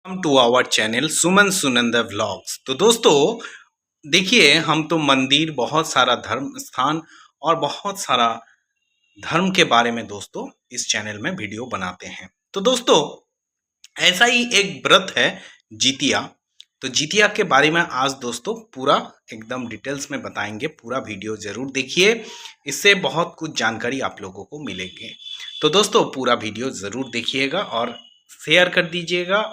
Welcome to our channel Suman Sunanda vlogs. तो दोस्तों देखिए, हम तो मंदिर, बहुत सारा धर्म स्थान और बहुत सारा धर्म के बारे में दोस्तों इस चैनल में वीडियो बनाते हैं। तो दोस्तों ऐसा ही एक व्रत है जितिया। तो जितिया के बारे में आज दोस्तों पूरा एकदम डिटेल्स में बताएंगे। पूरा वीडियो ज़रूर देखिए, इससे बहुत कुछ जानकारी आप लोगों को मिलेंगे। तो दोस्तों पूरा वीडियो ज़रूर देखिएगा और शेयर कर दीजिएगा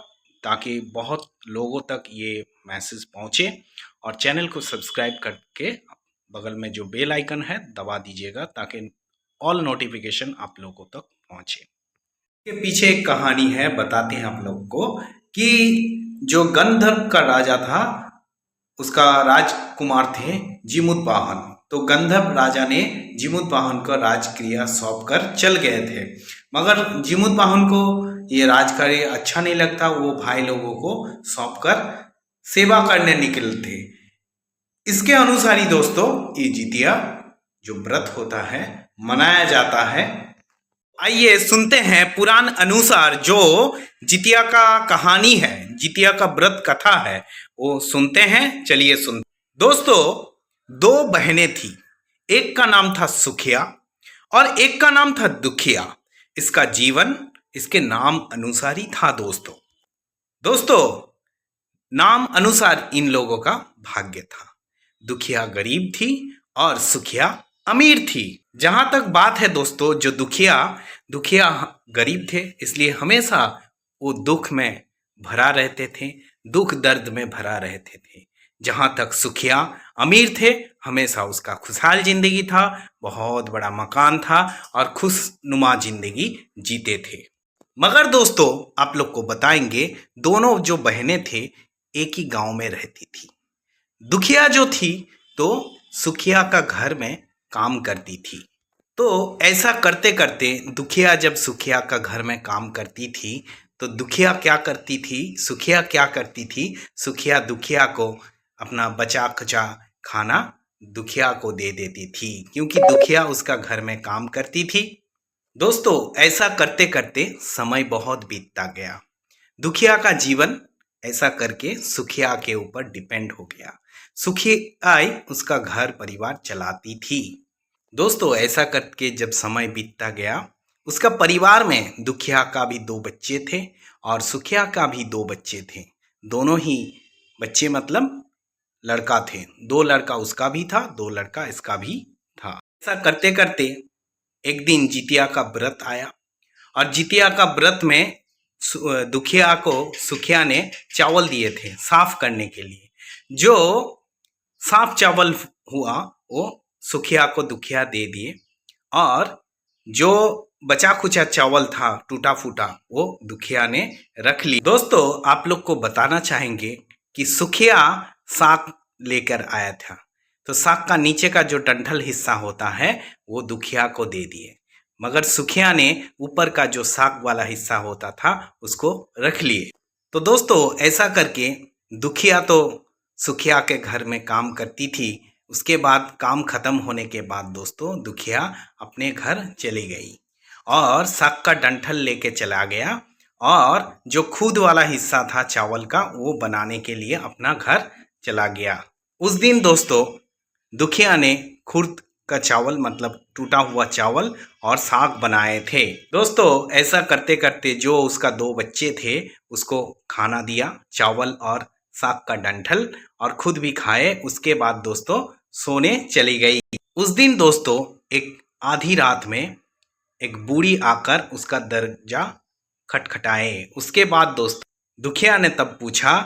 ताकि बहुत लोगों तक ये मैसेज पहुँचे, और चैनल को सब्सक्राइब करके बगल में जो बेल आइकन है दबा दीजिएगा ताकि ऑल नोटिफिकेशन आप लोगों तक पहुँचे। के पीछे एक कहानी है, बताते हैं आप लोग को कि जो गंधर्व का राजा था उसका राजकुमार थे जीमूतवाहन। तो गंधर्व राजा ने जीमूतवाहन को राजक्रिया सौंप कर चल गए थे, मगर जीमूतवाहन को ये राजकार्य अच्छा नहीं लगता। वो भाई लोगों को सौंप कर सेवा करने निकले थे। इसके अनुसार ही दोस्तों ये जितिया जो व्रत होता है मनाया जाता है। आइए सुनते हैं पुराण अनुसार जो जितिया का कहानी है, जितिया का व्रत कथा है, वो सुनते हैं। चलिए सुनते। दोस्तों दो बहनें थी, एक का नाम था सुखिया और एक का नाम था दुखिया। इसका जीवन इसके नाम अनुसार ही था दोस्तों। दोस्तों नाम अनुसार इन लोगों का भाग्य था। दुखिया गरीब थी और सुखिया अमीर थी। जहां तक बात है दोस्तों, जो दुखिया गरीब थे, इसलिए हमेशा वो दुख में भरा रहते थे, दुख दर्द में भरा रहते थे। जहां तक सुखिया अमीर थे, हमेशा उसका खुशहाल जिंदगी था, बहुत बड़ा मकान था और खुशनुमा जिंदगी जीते थे। मगर दोस्तों आप लोग को बताएंगे, दोनों जो बहनें थे एक ही गांव में रहती थी। दुखिया जो थी तो सुखिया का घर में काम करती थी। तो ऐसा करते करते दुखिया जब सुखिया का घर में काम करती थी तो दुखिया क्या करती थी, सुखिया क्या करती थी, सुखिया दुखिया को अपना बचा खुचा खाना दुखिया को दे देती थी, क्योंकि दुखिया उसका घर में काम करती थी। दोस्तों ऐसा करते करते समय बहुत बीतता गया। दुखिया का जीवन ऐसा करके सुखिया के ऊपर डिपेंड हो गया। सुखिया उसका घर परिवार चलाती थी। दोस्तों ऐसा करके जब समय बीतता गया, उसका परिवार में दुखिया का भी 2 बच्चे थे और सुखिया का भी 2 बच्चे थे। दोनों ही बच्चे मतलब लड़का थे। 2 लड़का उसका भी था, 2 लड़का इसका भी था। ऐसा करते करते एक दिन जितिया का व्रत आया और जितिया का व्रत में दुखिया को सुखिया ने चावल दिए थे साफ करने के लिए। जो साफ चावल हुआ वो सुखिया को दुखिया दे दिए और जो बचा खुचा चावल था टूटा फूटा वो दुखिया ने रख ली। दोस्तों आप लोग को बताना चाहेंगे कि सुखिया साग लेकर आया था, तो साग का नीचे का जो डंठल हिस्सा होता है वो दुखिया को दे दिए, मगर सुखिया ने ऊपर का जो साग वाला हिस्सा होता था उसको रख लिए। तो दोस्तों ऐसा करके दुखिया तो सुखिया के घर में काम करती थी। उसके बाद काम खत्म होने के बाद दोस्तों दुखिया अपने घर चली गई और साग का डंठल लेके चला गया और जो खुद वाला हिस्सा था चावल का वो बनाने के लिए अपना घर चला गया। उस दिन दोस्तों दुखिया ने खुद का चावल मतलब टूटा हुआ चावल और साग बनाए थे। दोस्तों ऐसा करते करते जो उसका 2 बच्चे थे उसको खाना दिया, चावल और साग का डंठल, और खुद भी खाए। उसके बाद दोस्तों सोने चली गई। उस दिन दोस्तों एक आधी रात में एक बूढ़ी आकर उसका दरवाजा खटखटाए। उसके बाद दोस्तों दुखिया ने तब पूछा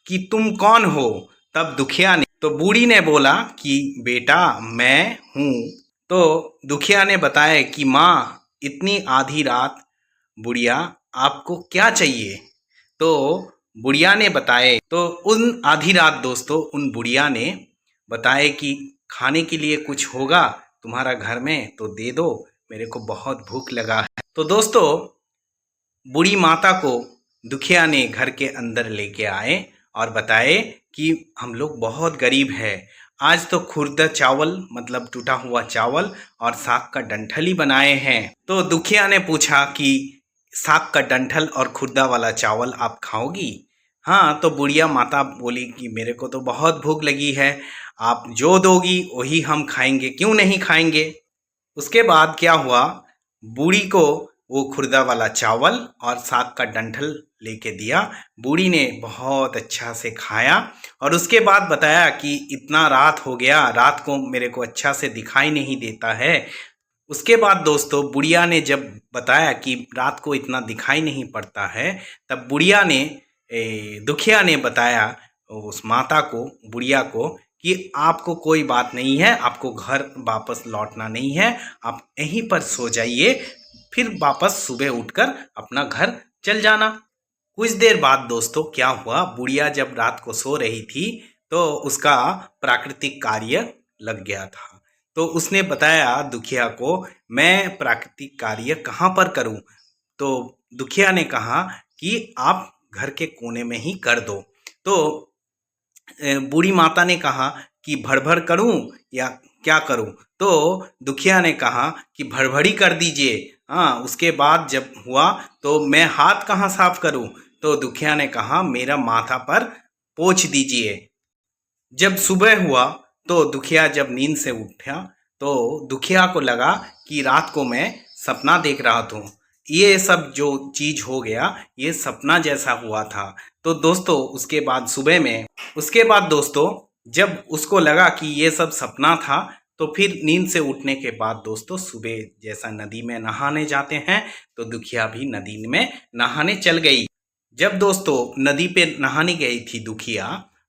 कि तुम कौन हो। तब दुखिया ने तो बूढ़ी ने बोला कि बेटा मैं हूँ। तो दुखिया ने बताया कि माँ इतनी आधी रात बुढ़िया आपको क्या चाहिए। तो बुढ़िया ने बताए, तो उन आधी रात दोस्तों उन बुढ़िया ने बताया कि खाने के लिए कुछ होगा तुम्हारा घर में तो दे दो, मेरे को बहुत भूख लगा है। तो दोस्तों बूढ़ी माता को दुखिया ने घर के अंदर लेके आए और बताए कि हम लोग बहुत गरीब है, आज तो खुर्दा चावल मतलब टूटा हुआ चावल और साग का डंठल ही बनाए हैं। तो दुखिया ने पूछा कि साग का डंठल और खुर्दा वाला चावल आप खाओगी। हाँ, तो बुढ़िया माता बोली कि मेरे को तो बहुत भूख लगी है, आप जो दोगी वही हम खाएंगे, क्यों नहीं खाएंगे। उसके बाद क्या हुआ, बूढ़ी को वो खुर्दा वाला चावल और साग का डंठल लेके दिया। बूढ़ी ने बहुत अच्छा से खाया और उसके बाद बताया कि इतना रात हो गया, रात को मेरे को अच्छा से दिखाई नहीं देता है। उसके बाद दोस्तों बुढ़िया ने जब बताया कि रात को इतना दिखाई नहीं पड़ता है, तब दुखिया ने बताया उस माता को, बुढ़िया को, कि आपको कोई बात नहीं है, आपको घर वापस लौटना नहीं है, आप यहीं पर सो जाइए, फिर वापस सुबह उठकर अपना घर चल जाना। कुछ देर बाद दोस्तों क्या हुआ, बुढ़िया जब रात को सो रही थी तो उसका प्राकृतिक कार्य लग गया था। तो उसने बताया दुखिया को, मैं प्राकृतिक कार्य कहाँ पर करूँ। तो दुखिया ने कहा कि आप घर के कोने में ही कर दो। तो बूढ़ी माता ने कहा कि भड़भड़ करूं या क्या करूं। तो दुखिया ने कहा कि भड़भड़ी कर दीजिए। हाँ, उसके बाद जब हुआ तो मैं हाथ कहाँ साफ करूं। तो दुखिया ने कहा मेरा माथा पर पोंछ दीजिए। जब सुबह हुआ तो दुखिया जब नींद से उठा तो दुखिया को लगा कि रात को मैं सपना देख रहा था, ये सब जो चीज हो गया ये सपना जैसा हुआ था। तो दोस्तों उसके बाद दोस्तों जब उसको लगा कि ये सब सपना था, तो फिर नींद से उठने के बाद दोस्तों सुबह जैसा नदी में नहाने जाते हैं, तो दुखिया भी नदी में नहाने चल गई। जब दोस्तों नदी पे नहाने गई थी दुखिया,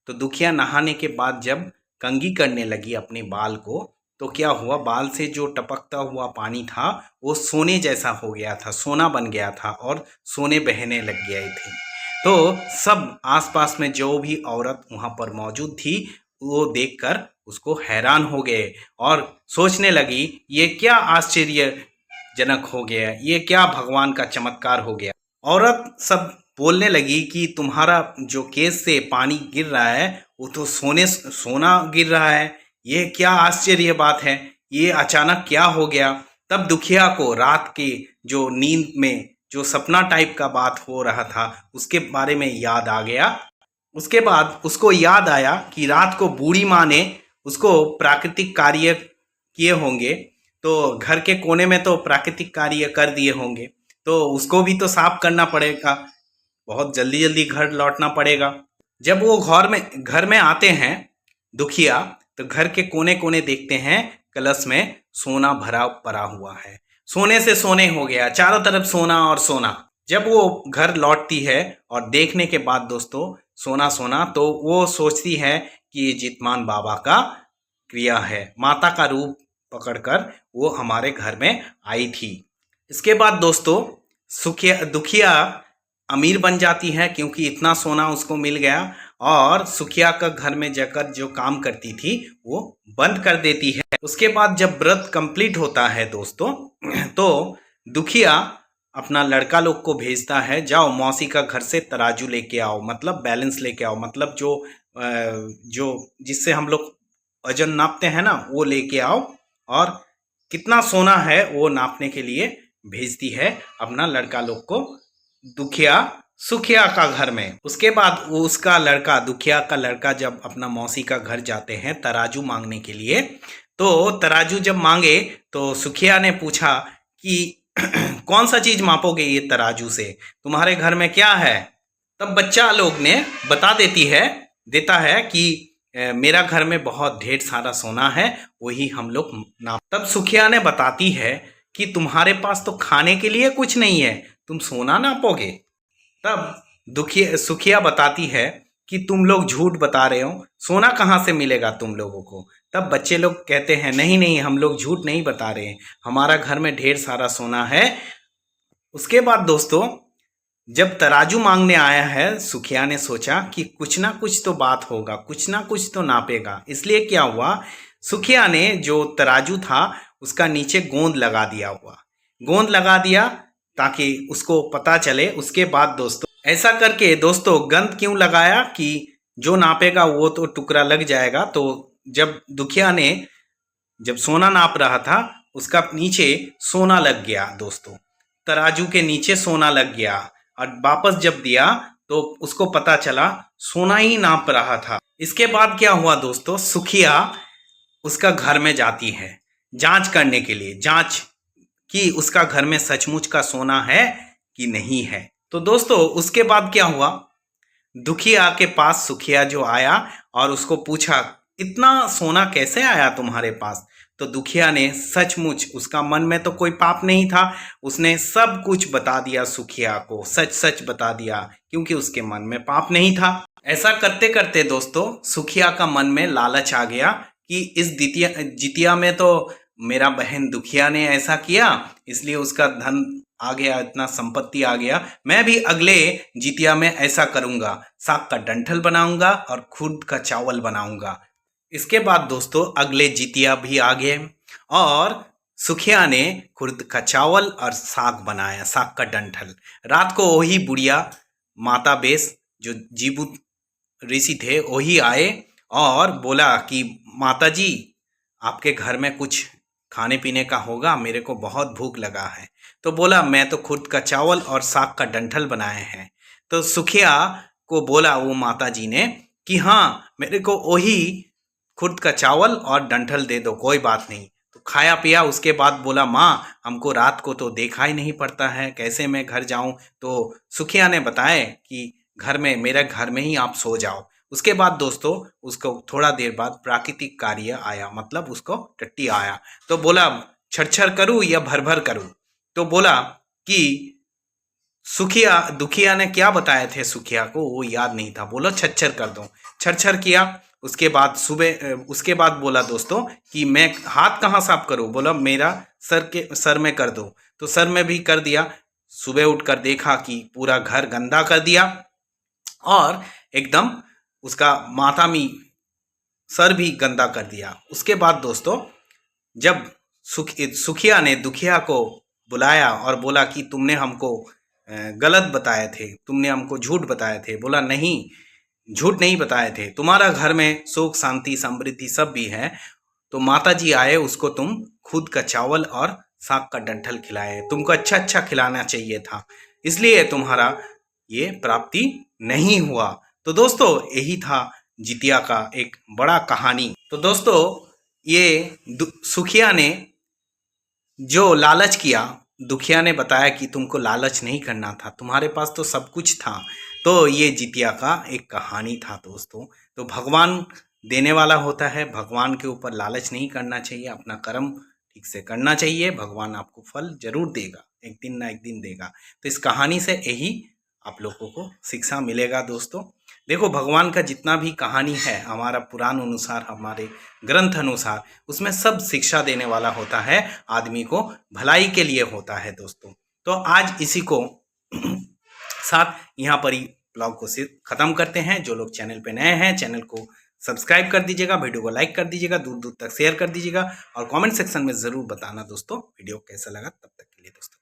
तो दुखिया नहाने के बाद जब कंघी करने लगी अपने बाल को, तो क्या हुआ, बाल से जो टपकता हुआ पानी था वो सोने जैसा हो गया था, सोना बन गया था और सोने बहने लग गए थे। तो सब आसपास में जो भी औरत वहाँ पर मौजूद थी वो देखकर उसको हैरान हो गए और सोचने लगी ये क्या आश्चर्यजनक हो गया, ये क्या भगवान का चमत्कार हो गया। औरत सब बोलने लगी कि तुम्हारा जो केस से पानी गिर रहा है वो तो सोना गिर रहा है, ये क्या आश्चर्य बात है, ये अचानक क्या हो गया। तब दुखिया को रात के जो नींद में जो सपना टाइप का बात हो रहा था उसके बारे में याद आ गया। उसके बाद उसको याद आया कि रात को बूढ़ी माँ ने उसको प्राकृतिक कार्य किए होंगे, तो घर के कोने में तो प्राकृतिक कार्य कर दिए होंगे, तो उसको भी तो साफ करना पड़ेगा, बहुत जल्दी जल्दी घर लौटना पड़ेगा। जब वो घर में आते हैं दुखिया, तो घर के कोने कोने देखते हैं कलश में सोना भरा पड़ा हुआ है, सोने से सोने हो गया, चारों तरफ सोना और सोना। जब वो घर लौटती है और देखने के बाद दोस्तों सोना सोना, तो वो सोचती है कि ये जितमान बाबा का क्रिया है, माता का रूप पकड़कर वो हमारे घर में आई थी। इसके बाद दोस्तों दुखिया अमीर बन जाती है क्योंकि इतना सोना उसको मिल गया, और सुखिया का घर में जाकर जो काम करती थी वो बंद कर देती है। उसके बाद जब व्रत कंप्लीट होता है दोस्तों, तो दुखिया अपना लड़का लोग को भेजता है, जाओ मौसी का घर से तराजू लेके आओ, मतलब बैलेंस लेके आओ, मतलब जो जिससे हम लोग वजन नापते हैं ना वो लेके आओ, और कितना सोना है वो नापने के लिए भेजती है अपना लड़का लोग को दुखिया सुखिया का घर में। उसके बाद वो उसका लड़का दुखिया का लड़का जब अपना मौसी का घर जाते हैं तराजू मांगने के लिए, तो तराजू जब मांगे तो सुखिया ने पूछा कि कौन सा चीज मापोगे ये तराजू से, तुम्हारे घर में क्या है। तब बच्चा लोग ने बता देता है कि मेरा घर में बहुत ढेर सारा सोना है, वही हम लोग नाप। तब सुखिया ने बताती है कि तुम्हारे पास तो खाने के लिए कुछ नहीं है, तुम सोना नापोगे। तब सुखिया बताती है कि तुम लोग झूठ बता रहे हो, सोना कहाँ से मिलेगा तुम लोगों को। तब बच्चे लोग कहते हैं नहीं नहीं, हम लोग झूठ नहीं बता रहे हैं, हमारा घर में ढेर सारा सोना है। उसके बाद दोस्तों जब तराजू मांगने आया है, सुखिया ने सोचा कि कुछ ना कुछ तो बात होगा, कुछ ना कुछ तो नापेगा। इसलिए क्या हुआ, सुखिया ने जो तराजू था उसका नीचे गोंद लगा दिया ताकि उसको पता चले। उसके बाद दोस्तों ऐसा करके दोस्तों गंद क्यों लगाया कि जो नापेगा वो तो टुकड़ा लग जाएगा। तो जब दुखिया ने जब सोना नाप रहा था उसका नीचे सोना लग गया दोस्तों, तराजू के नीचे सोना लग गया, और वापस जब दिया तो उसको पता चला सोना ही नाप रहा था। इसके बाद क्या हुआ दोस्तों, सुखिया उसका घर में जाती है जांच करने के लिए, जांच कि उसका घर में सचमुच का सोना है कि नहीं है। तो दोस्तों उसके बाद क्या हुआ, दुखिया के पास सुखिया जो आया और उसको पूछा इतना सोना कैसे आया तुम्हारे पास। तो दुखिया ने सचमुच, उसका मन में तो कोई पाप नहीं था, उसने सब कुछ बता दिया सुखिया को, सच सच बता दिया, क्योंकि उसके मन में पाप नहीं था। ऐसा करते करते दोस्तों सुखिया का मन में लालच आ गया कि इस जितिया में तो मेरा बहन दुखिया ने ऐसा किया, इसलिए उसका धन आ गया, इतना संपत्ति आ गया, मैं भी अगले जितिया में ऐसा करूंगा, साग का डंठल बनाऊंगा और खुद का चावल बनाऊंगा। इसके बाद दोस्तों अगले जितिया भी आ गए और सुखिया ने खुद का चावल और साग बनाया, साग का डंठल। रात को वही बुढ़िया माता बेस जो जीबू ऋषि थे वही आए और बोला कि माता जी आपके घर में कुछ खाने पीने का होगा, मेरे को बहुत भूख लगा है। तो बोला मैं तो खुद का चावल और साग का डंठल बनाए हैं। तो सुखिया को बोला वो माता जी ने कि हाँ मेरे को वही खुद का चावल और डंठल दे दो, कोई बात नहीं। तो खाया पिया, उसके बाद बोला माँ हमको रात को तो देखा ही नहीं पड़ता है, कैसे मैं घर जाऊं। तो सुखिया ने बताया कि घर में, मेरे घर में ही आप सो जाओ। उसके बाद दोस्तों उसको थोड़ा देर बाद प्राकृतिक कार्य आया, मतलब उसको टट्टी आया। तो बोला छरछर करूं या भर भर करूं। तो बोला कि सुखिया दुखिया ने क्या बताए थे सुखिया को वो याद नहीं था, बोलो छरछर कर दो, छरछर किया। उसके बाद उसके बाद बोला दोस्तों कि मैं हाथ कहाँ साफ करूं, बोला मेरा सर में कर दो। तो सर में भी कर दिया। सुबह उठकर देखा कि पूरा घर गंदा कर दिया और एकदम उसका माथा में सर भी गंदा कर दिया। उसके बाद दोस्तों जब सुखिया ने दुखिया को बुलाया और बोला कि तुमने हमको गलत बताए थे, तुमने हमको झूठ बताए थे। बोला नहीं, झूठ नहीं बताए थे, तुम्हारा घर में सुख शांति समृद्धि सब भी है। तो माता जी आए, उसको तुम खुद का चावल और साग का डंठल खिलाए, तुमको अच्छा अच्छा खिलाना चाहिए था, इसलिए तुम्हारा ये प्राप्ति नहीं हुआ। तो दोस्तों यही था जितिया का एक बड़ा कहानी। तो दोस्तों ये सुखिया ने जो लालच किया, दुखिया ने बताया कि तुमको लालच नहीं करना था, तुम्हारे पास तो सब कुछ था। तो ये जितिया का एक कहानी था दोस्तों। तो भगवान देने वाला होता है, भगवान के ऊपर लालच नहीं करना चाहिए, अपना कर्म ठीक से करना चाहिए, भगवान आपको फल जरूर देगा, एक दिन ना एक दिन देगा। तो इस कहानी से यही आप लोगों को शिक्षा मिलेगा दोस्तों। देखो भगवान का जितना भी कहानी है हमारा पुराण अनुसार, हमारे ग्रंथ अनुसार, उसमें सब शिक्षा देने वाला होता है, आदमी को भलाई के लिए होता है दोस्तों। तो आज इसी को साथ यहाँ पर ही ब्लॉग को सिर्फ खत्म करते हैं। जो लोग चैनल पे नए हैं चैनल को सब्सक्राइब कर दीजिएगा, वीडियो को लाइक कर दीजिएगा, दूर दूर तक शेयर कर दीजिएगा और कमेंट सेक्शन में ज़रूर बताना दोस्तों वीडियो कैसा लगा। तब तक के लिए दोस्तों।